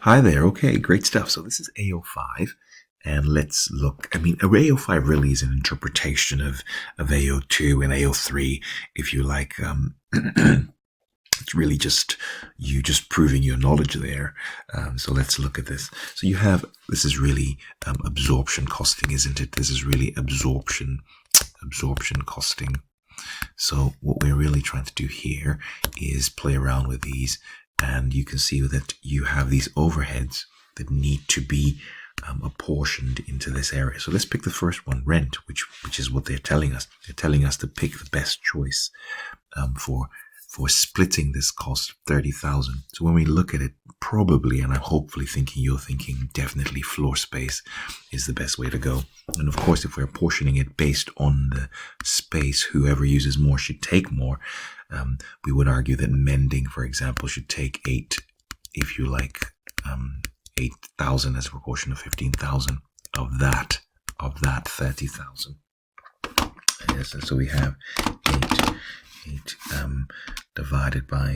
Hi there. Okay, great stuff. So this is AO5, and let's look. I mean, AO5 really is an interpretation of AO2 and AO3, if you like. It's really just you just proving your knowledge there. So let's look at this. So you have, this is really absorption costing, isn't it? This is really absorption costing. So what we're really trying to do here is play around with these, and you can see that you have these overheads that need to be apportioned into this area. So let's pick the first one, rent, which is what they're telling us. They're telling us to pick the best choice for splitting this cost of 30,000. So when we look at it, probably, and I'm hopefully thinking you're thinking, definitely floor space is the best way to go. And of course, if we're apportioning it based on the space, whoever uses more should take more. We would argue that mending, for example, should take 8, if you like, 8,000 as a proportion of 15,000 of that 30,000. Yes, so we have 8 divided by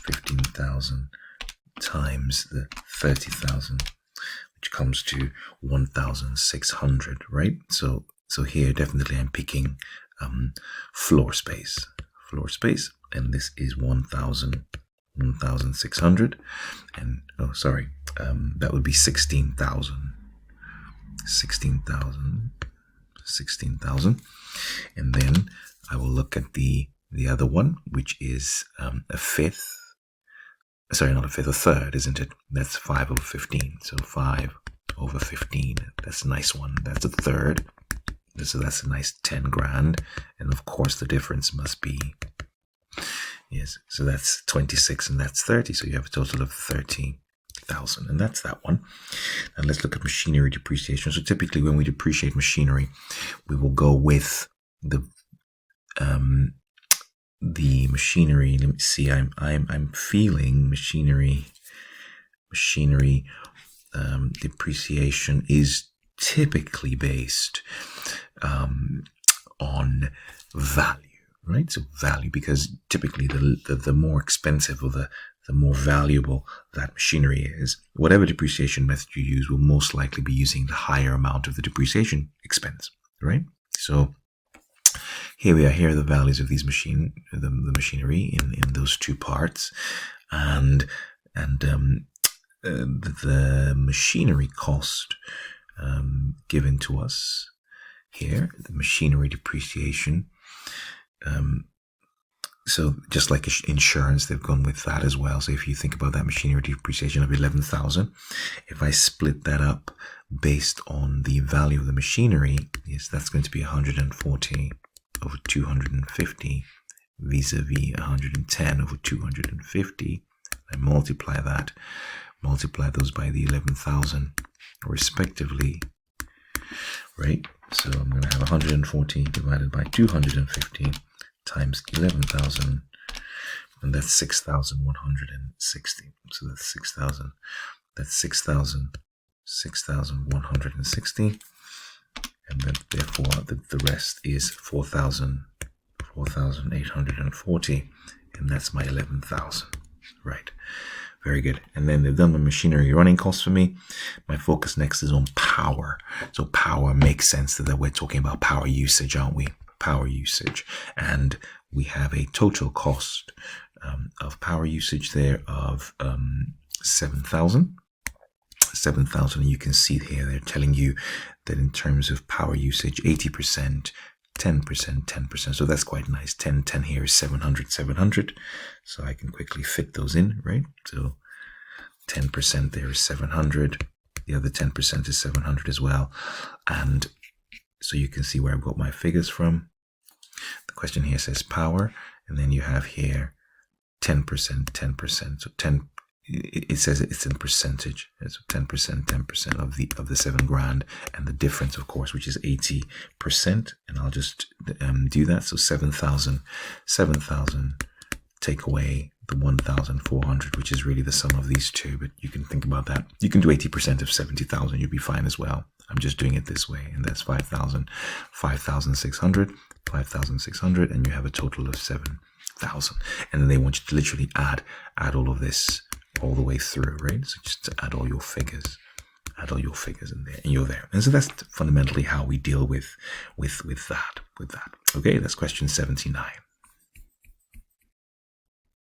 15,000 times the 30,000, which comes to 1,600, right? So here definitely I'm picking floor space, and this is 1,600, and that would be 16,000, and then I will look at the other one, which is a third, isn't it? That's 5 over 15. So 5 over 15. That's a nice one. That's a third. So that's a nice 10 grand. And of course, the difference must be, yes, so that's 26 and that's 30. So you have a total of 30,000. And that's that one. And let's look at machinery depreciation. So typically when we depreciate machinery, we will go with the machinery. Let me see. I'm feeling machinery depreciation is typically based on value, right? So value, because typically the more expensive or the more valuable that machinery is, whatever depreciation method you use will most likely be using the higher amount of the depreciation expense, right? So here we are. Here are the values of these the machinery in those two parts, and the machinery cost given to us here, the machinery depreciation. So just like insurance, they've gone with that as well. So if you think about that machinery depreciation of 11,000, if I split that up based on the value of the machinery, yes, that's going to be 140 over 250 vis-a-vis 110 over 250. I multiply those by the 11,000 respectively, right? So I'm going to have 140 divided by 250 times 11,000, and that's 6,160. So that's 6,160. And then therefore the rest is 4,840, and that's my 11,000, right? Very good. And then they've done the machinery running costs for me. My focus next is on power. So power makes sense that we're talking about power usage, aren't we? Power usage, and we have a total cost of power usage there of 7,000. 7,000, and you can see here they're telling you that in terms of power usage, 80%, 10%, 10%. So that's quite nice. 10 here is 700. So I can quickly fit those in, right? So 10% there is 700. The other 10% is 700 as well. And so you can see where I've got my figures from. The question here says power, and then you have here 10%, 10%. So 10. It says it's in percentage. It's 10% of the 7 grand, and the difference, of course, which is 80%. And I'll just do that. So 7,000. Take away the 1,400, which is really the sum of these two. But you can think about that. You can do 80% of 70,000. You'll be fine as well. I'm just doing it this way, and that's 5,600, and you have a total of 7,000. And then they want you to literally add all of this all the way through, right? So just add all your figures. Add all your figures in there, and you're there. And so that's fundamentally how we deal with that. Okay, that's question 79.